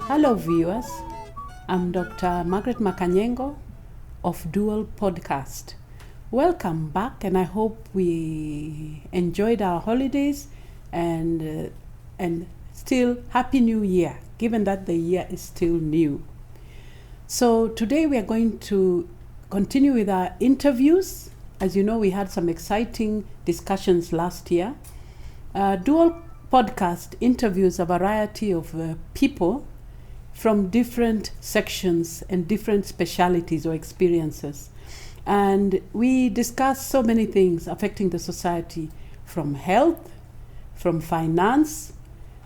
Hello viewers, I'm Dr. Margaret Makanyengo of Dual Podcast. Welcome back, and I hope we enjoyed our holidays and still Happy New Year, given that the year is still new. So today we are going to continue with our interviews. As you know, we had some exciting discussions last year. Dual Podcast interviews a variety of people from different sections and different specialities or experiences. And we discuss so many things affecting the society, from health, from finance,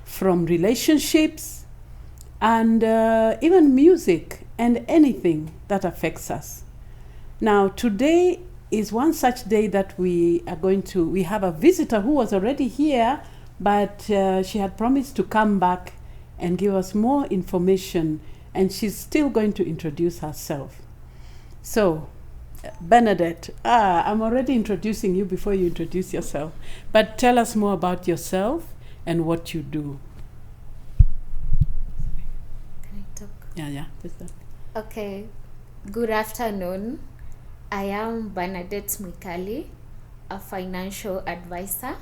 from relationships, and even music and anything that affects us. Now, today is one such day that we have a visitor who was already here, but she had promised to come back and give us more information, and she's still going to introduce herself. So, Bernadette, I'm already introducing you before you introduce yourself, but tell us more about yourself and what you do. Can I talk? Yeah. Okay. Good afternoon. I am Bernadette Mwikali, a financial advisor.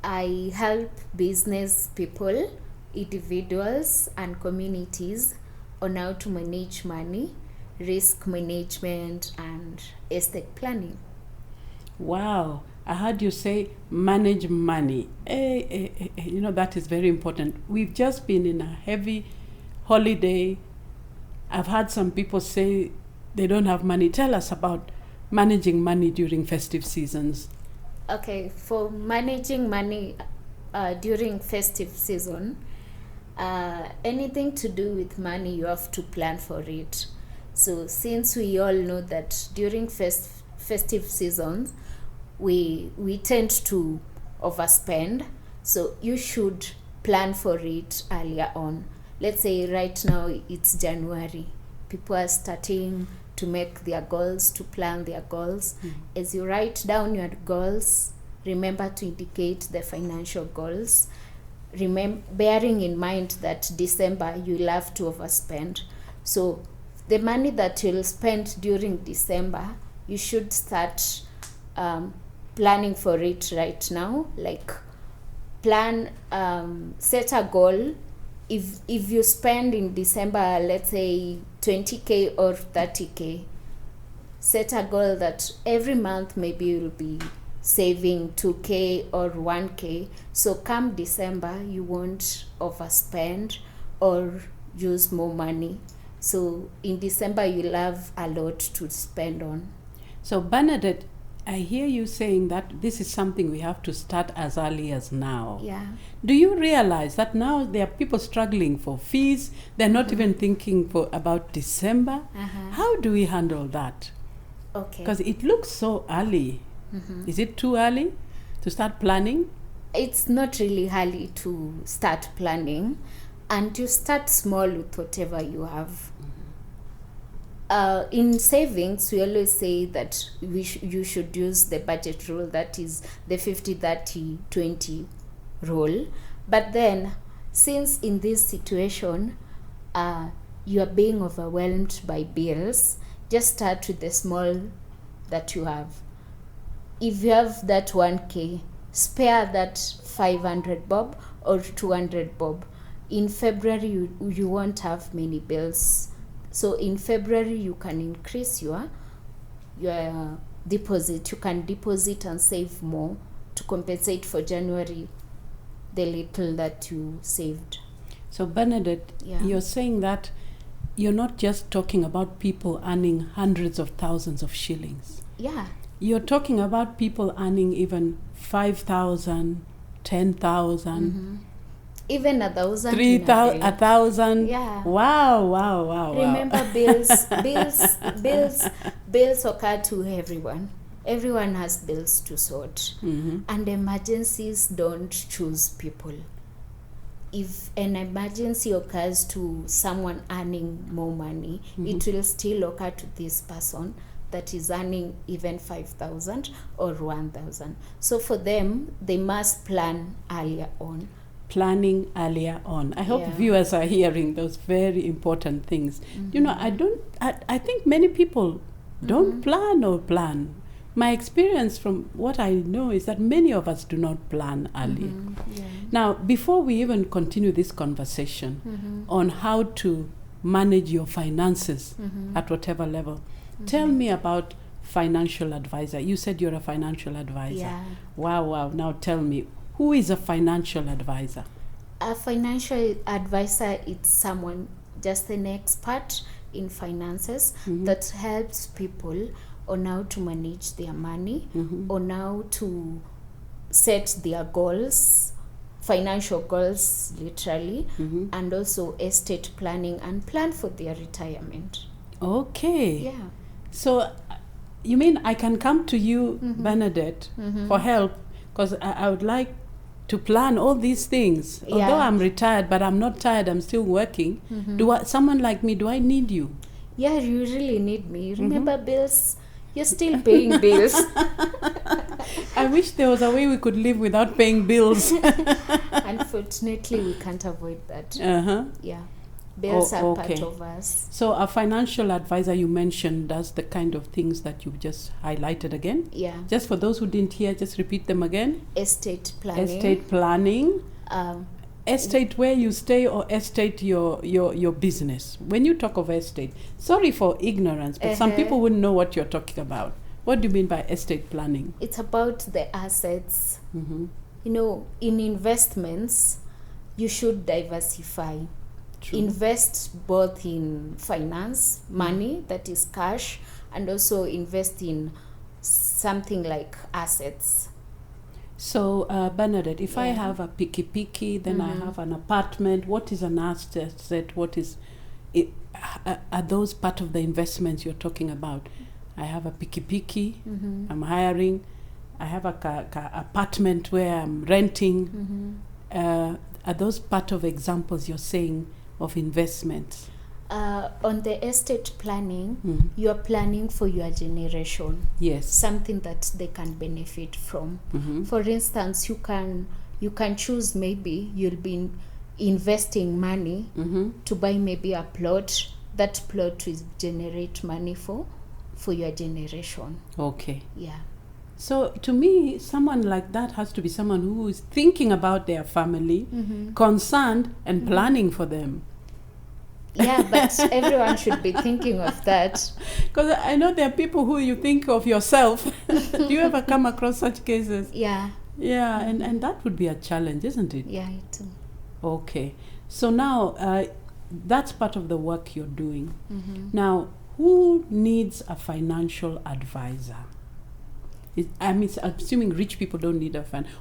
I help business people, individuals, and communities on how to manage money, risk management, and estate planning. Wow, I heard you say manage money. That is very important. We've just been in a heavy holiday. I've heard some people say they don't have money. Tell us about managing money during festive seasons. Okay, for managing money during festive season, anything to do with money, you have to plan for it. So since we all know that during festive seasons, we tend to overspend, so you should plan for it earlier on. Let's say right now it's January. People are starting to make their goals, to plan their goals. As you write down your goals, remember to indicate the financial goals. Bearing in mind that December you'll have to overspend. So the money that you'll spend during December, you should start planning for it right now. Like set a goal. If you spend in December, let's say 20K or 30K, set a goal that every month maybe you'll be saving 2K or 1K. So come December, you won't overspend or use more money. So in December, you'll have a lot to spend on. So Bernadette, I hear you saying that this is something we have to start as early as now. Yeah. Do you realize that now there are people struggling for fees? They're not even thinking about December. How do we handle that? Okay. Because it looks so early. Is it too early to start planning? It's not really early to start planning, and you start small with whatever you have. In savings, we always say that you should use the budget rule, that is the 50-30-20 rule. But then, since in this situation, you are being overwhelmed by bills, just start with the small that you have. If you have that 1K, spare that 500 bob or 200 bob. In February, you won't have many bills. So in February, you can increase your deposit. You can deposit and save more to compensate for January, the little that you saved. So Bernadette, You're saying that you're not just talking about people earning hundreds of thousands of shillings. Yeah. You're talking about people earning even 5,000, 10,000. Even 1,000. 3,000, 1,000. Yeah. Wow. Remember, bills occur to everyone. Everyone has bills to sort. And emergencies don't choose people. If an emergency occurs to someone earning more money, it will still occur to this person that is earning even 5,000 or 1,000. So for them, they must plan earlier on planning earlier on. I hope Yeah. viewers are hearing those very important things. You know, I think many people don't plan. My experience from what I know is that many of us do not plan earlier. Yeah. Now, before we even continue this conversation on how to manage your finances at whatever level, tell me about financial advisor. You said you're a financial advisor. Yeah. Wow. Now tell me, who is a financial advisor? A financial advisor is someone, just an expert in finances that helps people on how to manage their money, on how to set their goals, financial goals literally, and also estate planning and plan for their retirement. Okay. Yeah. So you mean I can come to you, Bernadette, for help, because I would like to plan all these things. Yeah. Although I'm retired, but I'm not tired, I'm still working. Someone like me, do I need you? Yeah, you really need me. Remember bills? You're still paying bills. I wish there was a way we could live without paying bills. Unfortunately, we can't avoid that. Yeah. Bills are okay. part of us. So a financial advisor you mentioned does the kind of things that you've just highlighted again? Yeah. Just for those who didn't hear, just repeat them again. Estate planning. Estate planning. Estate where you stay, or estate your business? When you talk of estate, sorry for ignorance, but some people wouldn't know what you're talking about. What do you mean by estate planning? It's about the assets. You know, in investments, you should diversify. True. Invest both in finance, money, that is cash, and also invest in something like assets. So, Bernadette, if I have a picky, then I have an apartment, what is an asset? What is it? Are those part of the investments you're talking about? I have a picky, I'm hiring. I have a apartment where I'm renting. Are those part of examples you're saying of investments? On the estate planning, you are planning for your generation. Yes. Something that they can benefit from. For instance, you can choose, maybe you'll be investing money to buy maybe a plot. That plot will generate money for your generation. Okay. Yeah. So to me, someone like that has to be someone who is thinking about their family, concerned and planning for them. Yeah, but everyone should be thinking of that. Because I know there are people who you think of yourself. Do you ever come across such cases? Yeah. Yeah, and that would be a challenge, isn't it? Yeah, it too. Okay. So now, that's part of the work you're doing. Now, who needs a financial advisor? I'm assuming rich people don't need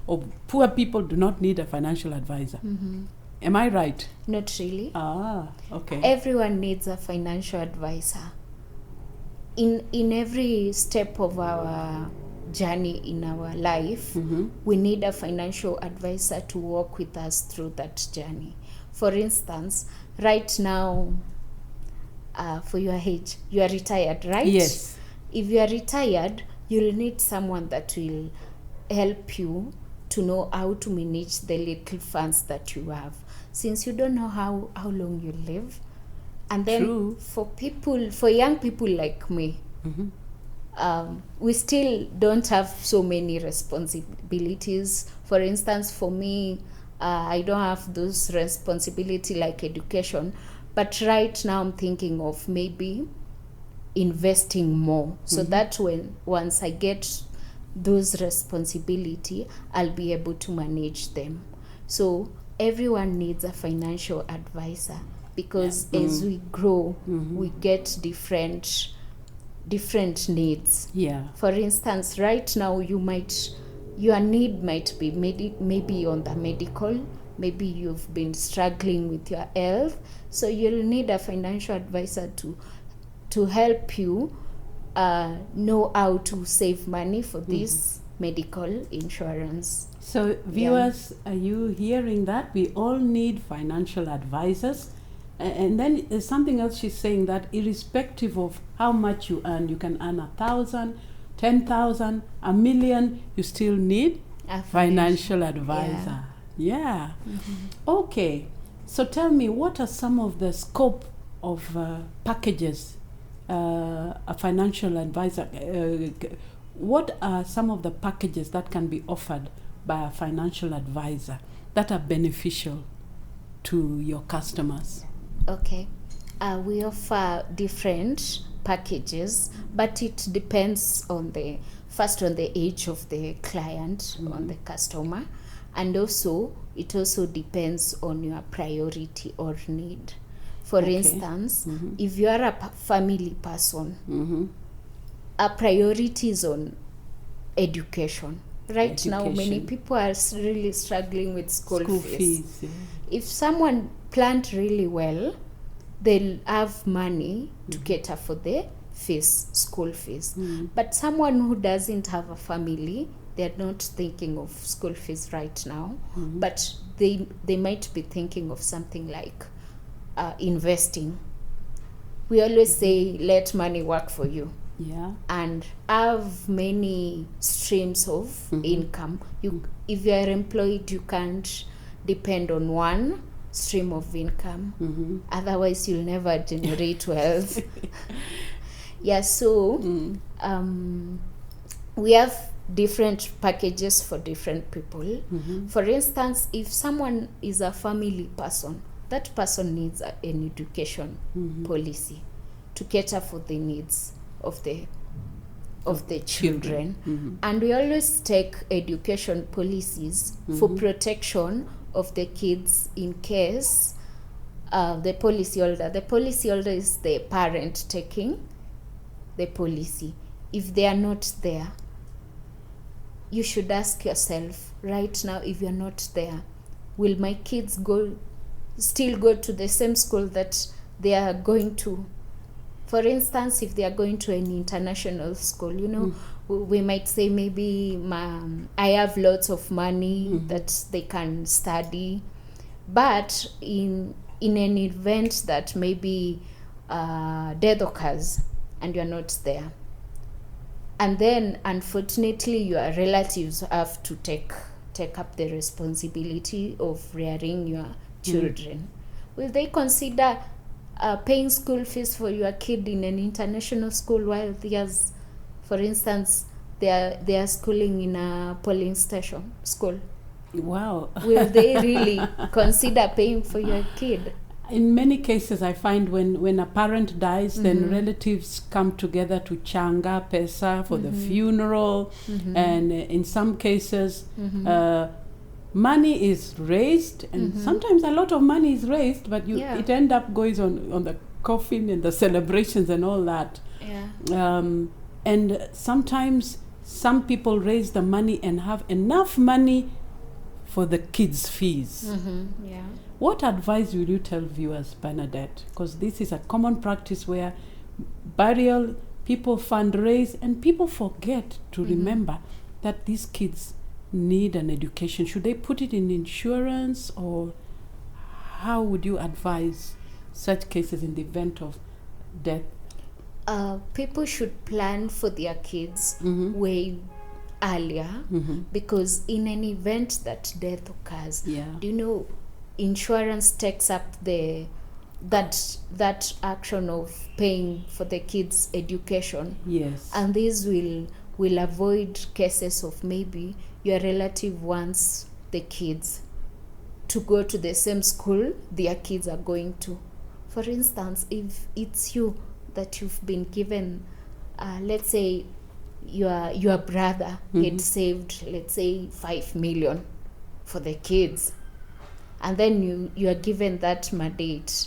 or poor people do not need a financial advisor. Am I right? Not really. Okay. Everyone needs a financial advisor. In every step of our journey in our life, we need a financial advisor to walk with us through that journey. For instance, right now, for your age, you are retired, right? Yes. If you are retired, you'll need someone that will help you to know how to manage the little funds that you have, since you don't know how long you live. And then True. for young people like me, we still don't have so many responsibilities. For instance, for me, I don't have those responsibility like education, but right now I'm thinking of maybe investing more, so that once I get those responsibility, I'll be able to manage them. So everyone needs a financial advisor, because as we grow, we get different needs. Yeah. For instance, right now your need might be maybe on the medical. Maybe you've been struggling with your health, so you'll need a financial advisor to help you know how to save money for this medical insurance. So viewers, are you hearing that? We all need financial advisors. And then there's something else she's saying, that irrespective of how much you earn, you can earn 1,000, 10,000, 1 million, you still need a financial advisor. Yeah. Yeah. Okay. So tell me, what are some of the scope of packages a financial advisor? What are some of the packages that can be offered by a financial advisor that are beneficial to your customers? Okay. We offer different packages, but it depends on the age of the client, on the customer, and also it also depends on your priority or need. For instance, if you are a family person, a priority is on education. Right now, many people are really struggling with school fees. Yeah. If someone planned really well, they'll have money to cater for the school fees. But someone who doesn't have a family, they're not thinking of school fees right now, but they might be thinking of something like investing. We always say, let money work for you. Yeah. And have many streams of income. If you are employed, you can't depend on one stream of income. Otherwise, you'll never generate wealth. Yeah, so we have different packages for different people. For instance, if someone is a family person, that person needs an education policy to cater for the needs of the children. And we always take education policies for protection of the kids in case the policy holder is the parent taking the policy. If they are not there, you should ask yourself right now, if you're not there, will my kids still go to the same school that they are going to? For instance, if they are going to an international school, we might say maybe I have lots of money that they can study. But in an event that maybe death occurs and you're not there, and then unfortunately your relatives have to take up the responsibility of rearing your children, will they consider paying school fees for your kid in an international school while there's, for instance, they are schooling in a polling station school? Wow. Will they really consider paying for your kid? In many cases, I find when a parent dies, then relatives come together to changa pesa for the funeral, and in some cases, money is raised, and sometimes a lot of money is raised, but it end up going on the coffin and the celebrations and all that. Yeah. And sometimes some people raise the money and have enough money for the kids' fees. Yeah. What advice will you tell viewers, Bernadette? Because this is a common practice where burial, people fundraise, and people forget to remember that these kids need an education. Should they put it in insurance, or how would you advise such cases in the event of death? People should plan for their kids way earlier, because in an event that death occurs, insurance takes up that action of paying for the kids' education. Yes. And this will avoid cases of maybe your relative wants the kids to go to the same school their kids are going to. For instance, if it's you that you've been given, let's say your brother had saved, let's say, 5 million for the kids, and then you are given that mandate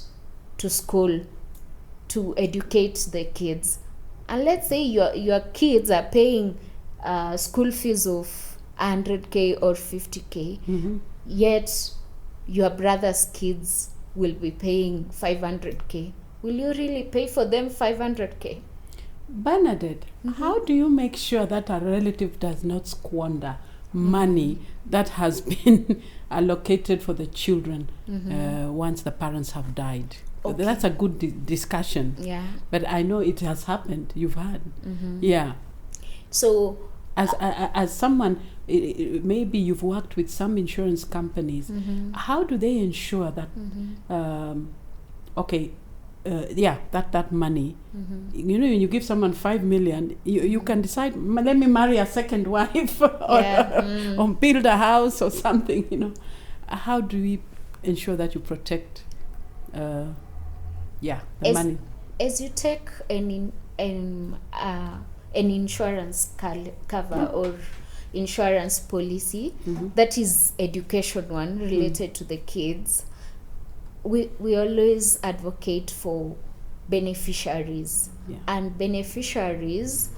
to school to educate the kids, and let's say your kids are paying school fees of 100k or 50k, yet your brother's kids will be paying 500k. Will you really pay for them 500k? Bernadette, how do you make sure that a relative does not squander money that has been allocated for the children once the parents have died? Okay. That's a good discussion. Yeah. But I know it has happened. You've had. Yeah. So As someone, maybe you've worked with some insurance companies. How do they ensure that that money, you know, when you give someone 5 million, you can decide, let me marry a second wife or build a house or something, you know. How do we ensure that you protect the money? As you take an insurance cover or insurance policy, that is education one related to the kids, we always advocate for beneficiaries. And beneficiaries,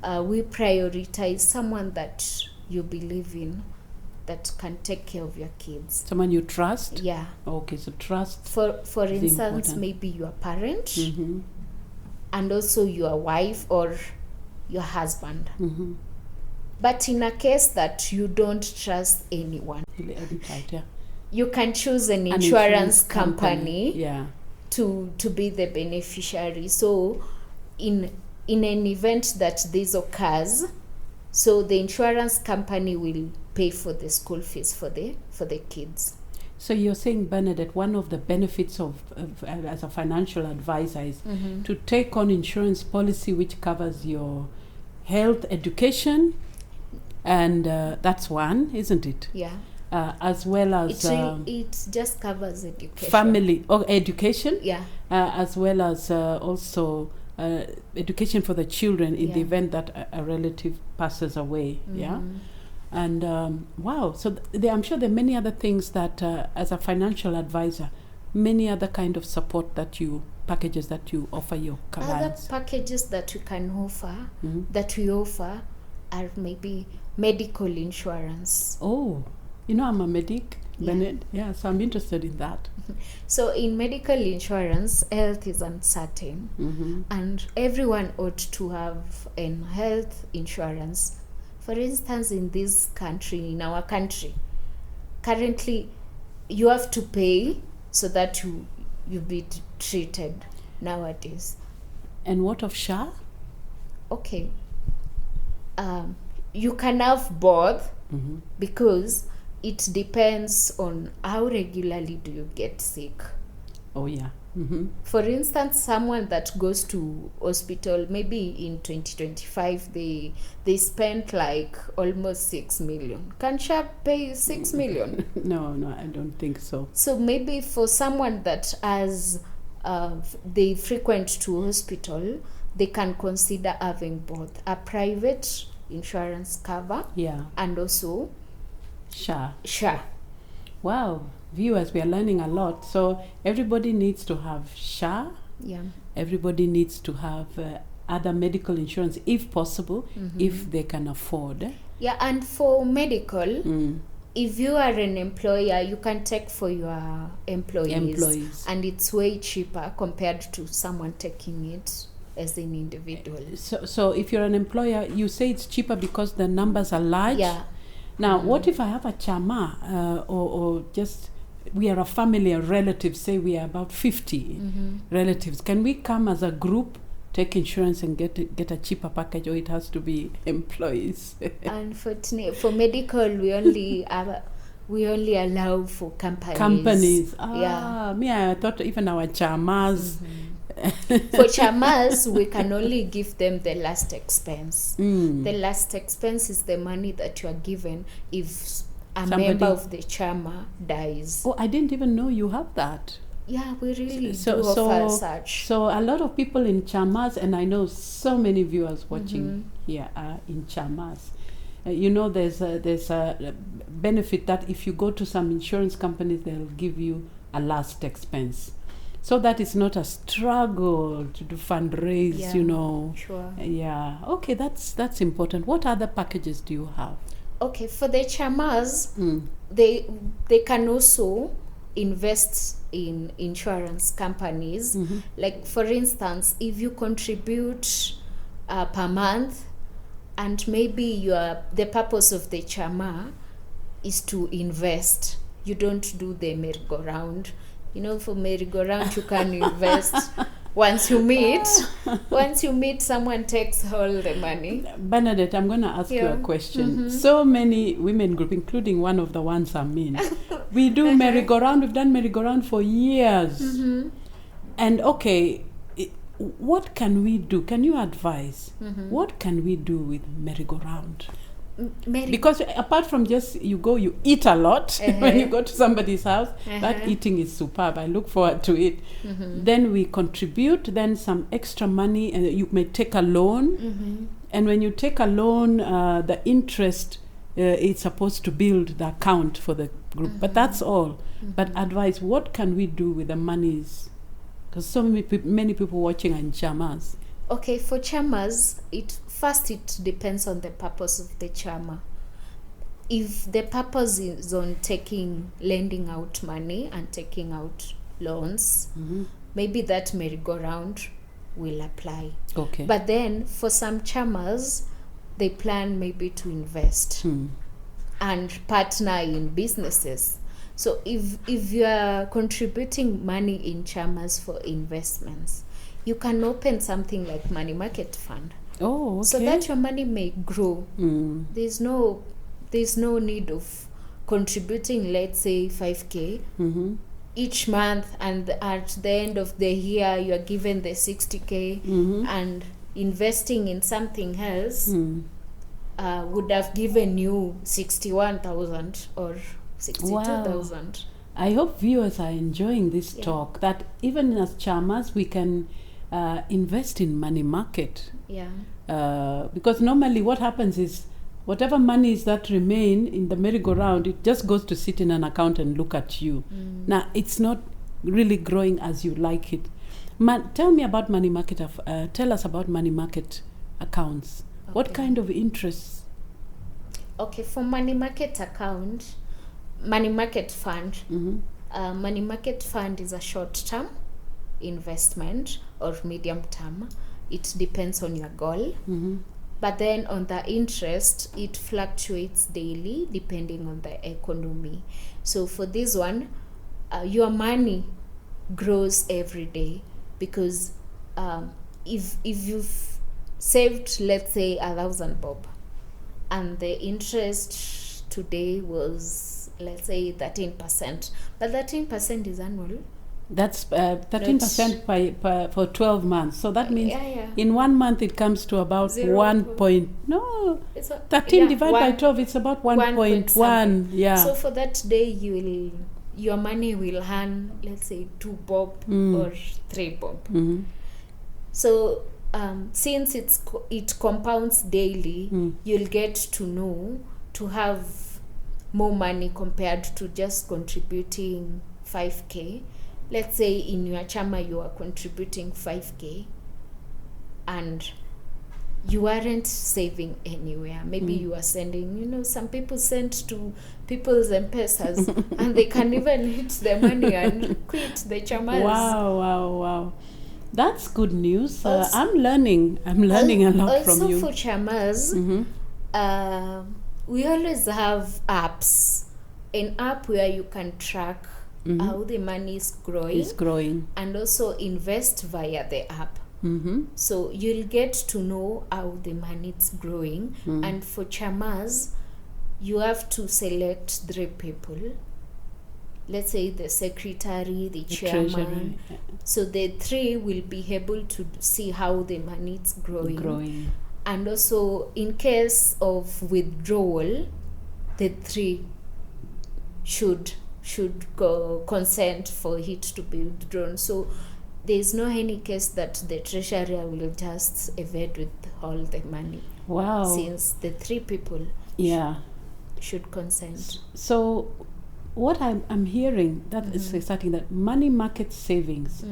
we prioritize someone that you believe in, that can take care of your kids. Someone you trust? Yeah. Okay, so trust. For instance, important. maybe your parent, and also your wife or your husband. But in a case that you don't trust anyone, you can choose an insurance company to be the beneficiary. So in an event that this occurs, so the insurance company will pay for the school fees for the kids. So you're saying, Bernadette, one of the benefits of as a financial advisor is to take on insurance policy which covers your health, education, and that's one, isn't it? Yeah. As well as it just covers education, family or education. Yeah. As well as also education for the children in the event that a relative passes away. Yeah. And wow, so I'm sure there are many other things that as a financial advisor, many other kind of support packages that you offer your clients. Other packages that you can offer, that we offer, are maybe medical insurance. Oh, you know, I'm a medic, Bernadette. Yeah, so I'm interested in that. So in medical insurance, health is uncertain, and everyone ought to have an health insurance. For instance, in our country, currently, you have to pay so that you be treated nowadays. And what of SHA? Okay. You can have both, because it depends on how regularly do you get sick. Oh, yeah. For instance, someone that goes to hospital, maybe in 2025, they spent like almost 6 million. Can SHA pay 6 million? No, I don't think so. So maybe for someone that has they frequent to hospital, they can consider having both a private insurance cover, and also SHA. Wow, viewers, we are learning a lot. So everybody needs to have SHA. Yeah. Everybody needs to have other medical insurance, if possible, if they can afford. Yeah, and for medical, if you are an employer, you can take for your employees. And it's way cheaper compared to someone taking it as an individual. So if you're an employer, you say it's cheaper because the numbers are large? Yeah. Now, what if I have a chama or just we are a family, a relative, say we are about 50 relatives. Can we come as a group, take insurance and get a cheaper package, or it has to be employees? Unfortunately, for medical, we only allow for companies. I thought even our chamas. For chamas, we can only give them the last expense. The last expense is the money that you are given if member of the chama dies. Oh, I didn't even know you have that. Yeah, we really do offer such. So a lot of people in chamas, and I know so many viewers watching here are in chamas. You know, there's a benefit that if you go to some insurance companies, they'll give you a last expense. So that it's not a struggle to do fundraise, you know. Sure. Yeah. Okay, that's important. What other packages do you have? Okay, for the chamas, they can also invest in insurance companies. Like, for instance, if you contribute per month, and maybe the purpose of the chama is to invest. You don't do the merry-go-round. You know, for merry-go-round, you can invest once you meet, someone takes all the money. Bernadette, I'm going to ask you a question. Mm-hmm. So many women group, including one of the ones I'm in, we do merry-go-round. We've done merry-go-round for years. Mm-hmm. And okay, what can we do? Can you advise? Mm-hmm. What can we do with merry-go-round? Merry- Because apart from just you eat a lot when you go to somebody's house. That eating is superb. I look forward to it. Mm-hmm. Then we contribute, then some extra money, and you may take a loan. Mm-hmm. And when you take a loan, the interest is supposed to build the account for the group. Mm-hmm. But that's all. Mm-hmm. But advice, what can we do with the monies? Because so many people watching are in chamas. Okay, for chamas, it depends on the purpose of the chama. If the purpose is on lending out money and taking out loans, maybe that merry-go-round will apply. Okay. But then for some chamas, they plan maybe to invest and partner in businesses. So if you are contributing money in chamas for investments, you can open something like money market fund. Oh, okay. So that your money may grow. There's no need of contributing, let's say 5K each month, and at the end of the year you are given the 60K, and investing in something else would have given you 61,000 or 62,000. Wow. I hope viewers are enjoying this talk, that even as chamas we can invest in money market. Yeah. Because normally what happens is whatever monies that remain in the merry-go-round, it just goes to sit in an account and look at you. Now, it's not really growing as you like it. Tell me about money market. Tell us about money market accounts. Okay. What kind of interests? Okay, for money market fund, money market fund is a short-term investment or medium-term. It depends on your goal. But then on the interest, it fluctuates daily depending on the economy. So for this one, your money grows every day, because if you've saved, let's say 1,000 bob, and the interest today was, let's say 13%, but 13% is annual. That's 13% for 12 months. So that means in 1 month it comes to about 13 divided by 12, it's about 1.1. Yeah. So for that day your money will earn, let's say 2 bob or 3 bob. So since it compounds daily, you'll get to have more money compared to just contributing 5K. Let's say in your chama you are contributing 5K and you aren't saving anywhere. Maybe you are sending, some people send to people's M-Pesas and they can even hit the money and quit the chamas. Wow. That's good news. I'm learning a lot from you. Also for chamas, we always have apps. An app where you can track how the money is growing, and also invest via the app. So you'll get to know how the money is growing. And for chamas, you have to select 3 people. Let's say the secretary, the chairman. Treasury. So the 3 will be able to see how the money is growing. And also in case of withdrawal, the 3 should go consent for it to be withdrawn. So there's no any case that the treasurer will just evade with all the money. Wow. Since the 3 people should consent. So what I'm hearing, that is starting that money market savings,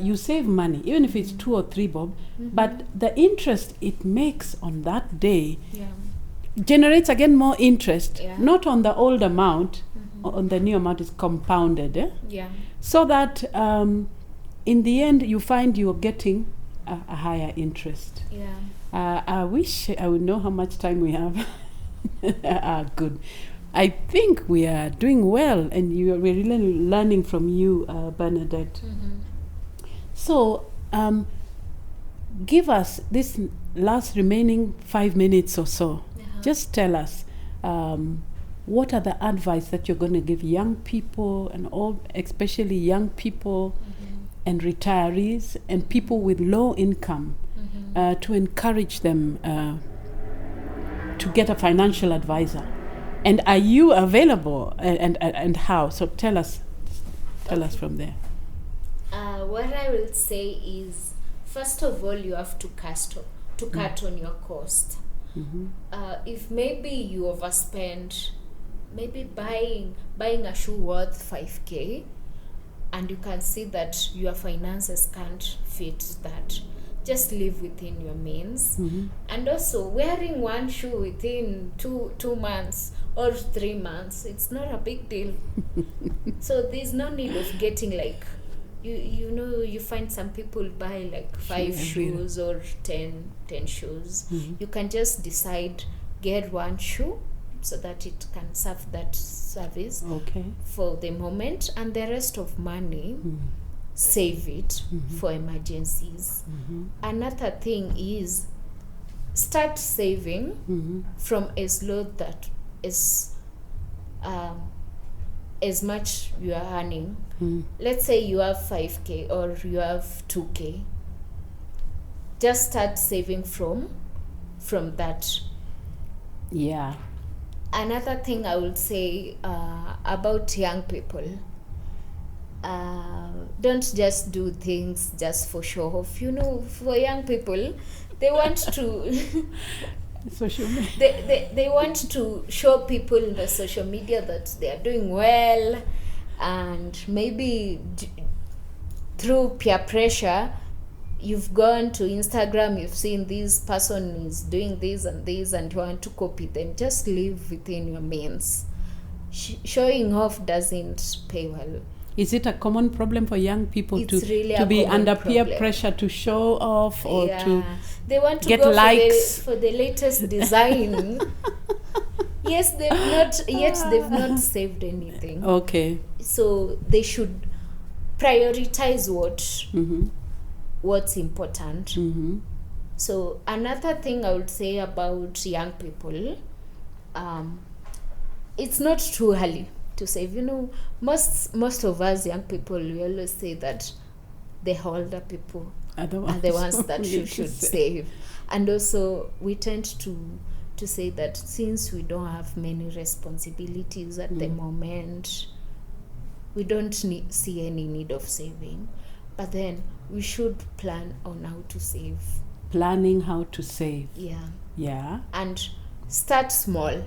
you save money, even if it's 2 or 3 bob, but the interest it makes on that day generates again more interest, not on the old amount, on the new amount is compounded. So that in the end you find you're getting a higher interest. I wish I would know how much time we have. Good. I think we are doing well, and we're really learning from you, Bernadette. So, give us this last remaining 5 minutes or so. Just tell us, what are the advice that you're going to give young people, and all, especially young people and retirees and people with low income, to encourage them to get a financial advisor? And are you available, and how? So tell us from there. What I will say is, first of all, you have to cut on your cost. If maybe you overspend, maybe buying a shoe worth 5K, and you can see that your finances can't fit that, just live within your means. And also, wearing one shoe within two months or 3 months, it's not a big deal. So there's no need of getting like, you find some people buy like 5 shoes or 10 shoes. You can just decide, get one shoe so that it can serve that service for the moment, and the rest of money, save it for emergencies. Another thing is, start saving from as low that is as much you are earning. Let's say you have 5K or you have 2K. Just start saving from that. Yeah. Another thing I would say about young people, don't just do things just for show off. For young people, they want to social media. They want to show people in the social media that they are doing well, and maybe through peer pressure, you've gone to Instagram, you've seen this person is doing this, and you want to copy them. Just live within your means. Showing off doesn't pay well. Is it a common problem for young people to be under peer pressure to show off, or to they want to get go likes for the latest design? Yes, they've not saved anything. Okay. So they should prioritize what's important. So another thing I would say about young people, it's not too early to save. Most of us young people, we always say that the older people are the ones that you should save. And also, we tend to say that since we don't have many responsibilities at the moment, we don't see any need of saving. But then we should plan on how to save. Planning how to save. Yeah. And start small.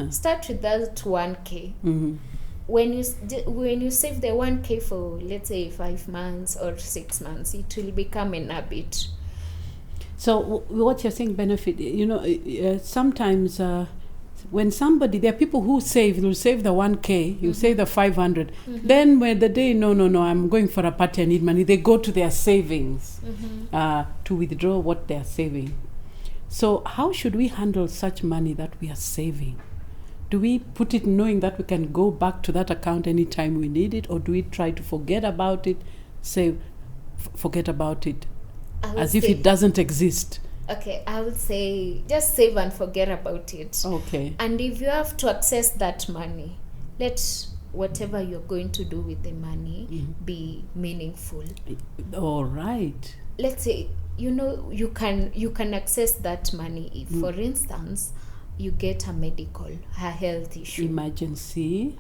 Start with that 1K. When you save the 1K for, let's say, 5 months or 6 months, it will become an habit. So what you're saying, benefit, sometimes when there are people who will save the 1K, you save the 500. Then when the day, no, I'm going for a party, I need money, they go to their savings to withdraw what they're saving. So how should we handle such money that we are saving? Do we put it knowing that we can go back to that account anytime we need it, or do we try to forget about it, forget about it as if it doesn't exist? Okay, I would say just save and forget about it. Okay. And if you have to access that money, let whatever you're going to do with the money be meaningful. All right. Let's say, you can access that money if, for instance, you get a health issue. Emergency,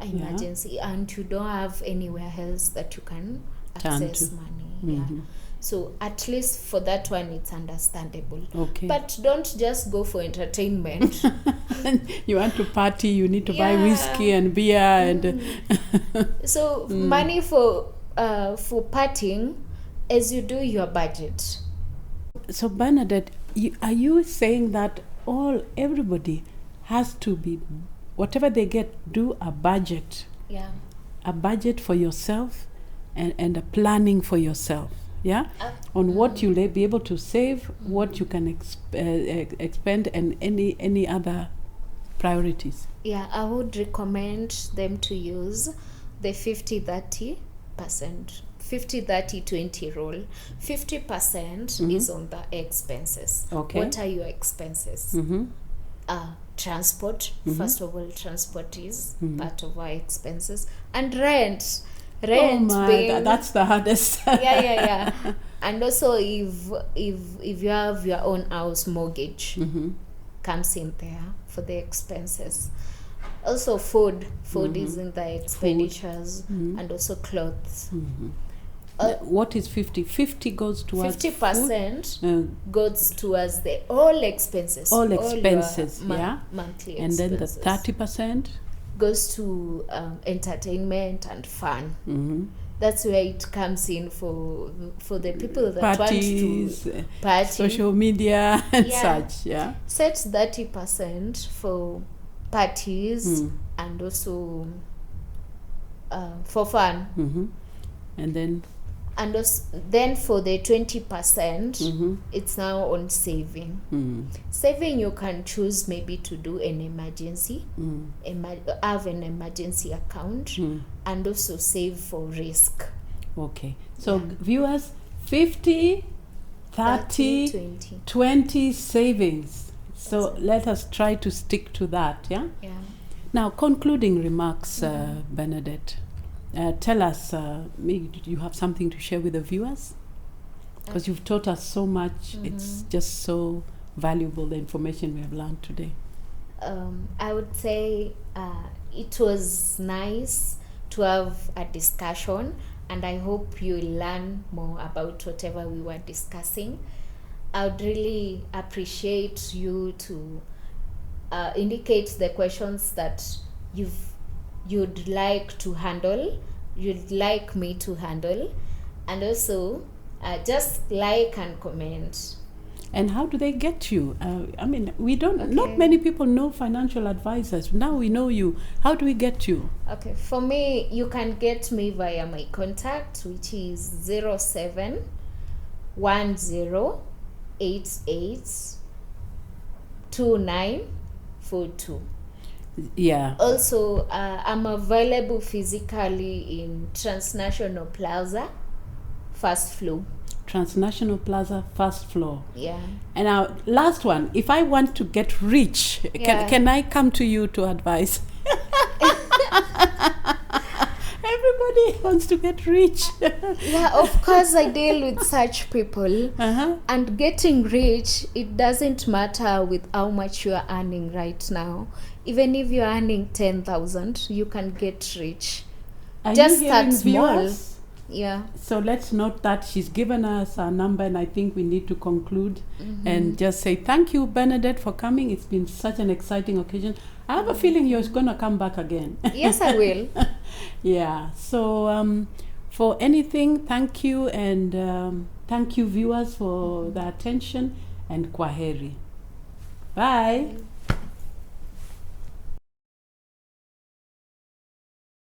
and you don't have anywhere else that you can access money. So at least for that one, it's understandable. Okay. But don't just go for entertainment. You want to party, you need to buy whiskey and beer and so money for partying as you do your budget. So Bernadette, are you saying that everybody has to be, whatever they get, do a budget? Yeah. A budget for yourself and a planning for yourself. Yeah, on what you'll be able to save, what you can expend, and any other priorities. Yeah, I would recommend them to use the 50-30%. 50-30-20 rule. 50% is on the expenses. Okay. What are your expenses? Transport. First of all, transport is part of our expenses. And rent. Rent being, that's the hardest. yeah. And also if you have your own house, mortgage comes in there for the expenses. Also food is in the expenditures, and also clothes. What is 50? 50 goes towards 50% goes towards the all expenses. All expenses, monthly and expenses. then the 30% goes to entertainment and fun. That's where it comes in for the people that parties, want to party, social media and such. Yeah, set 30% for parties and also for fun. And then for the 20%, it's now on saving. Saving, you can choose maybe to do an emergency, have an emergency account, and also save for risk. Okay. So viewers, 50, 30, 20 savings. So let us try to stick to that, yeah? Now, concluding remarks, Bernadette. Tell us, maybe you have something to share with the viewers? Because you've taught us so much. It's just so valuable, the information we have learned today. I would say it was nice to have a discussion, and I hope you learn more about whatever we were discussing. I would really appreciate you to indicate the questions that you'd like to handle, you'd like me to handle, and also just like and comment. And how do they get you? I mean, we don't, not many people know financial advisors. Now we know you. How do we get you? Okay, for me, you can get me via my contact, which is 0710882942. Yeah. Also, I'm available physically in Transnational Plaza, first floor. Transnational Plaza, first floor. Yeah. And our last one, if I want to get rich, can I come to you to advise? Everybody wants to get rich. Yeah, of course I deal with such people. And getting rich, it doesn't matter with how much you are earning right now. Even if you're earning 10,000, you can get rich. Just start small. Yeah. So let's note that she's given us a number, and I think we need to conclude and just say thank you, Bernadette, for coming. It's been such an exciting occasion. I have a feeling you're going to come back again. Yes, I will. Yeah. So for anything, thank you, and thank you, viewers, for the attention, and kwaheri. Bye.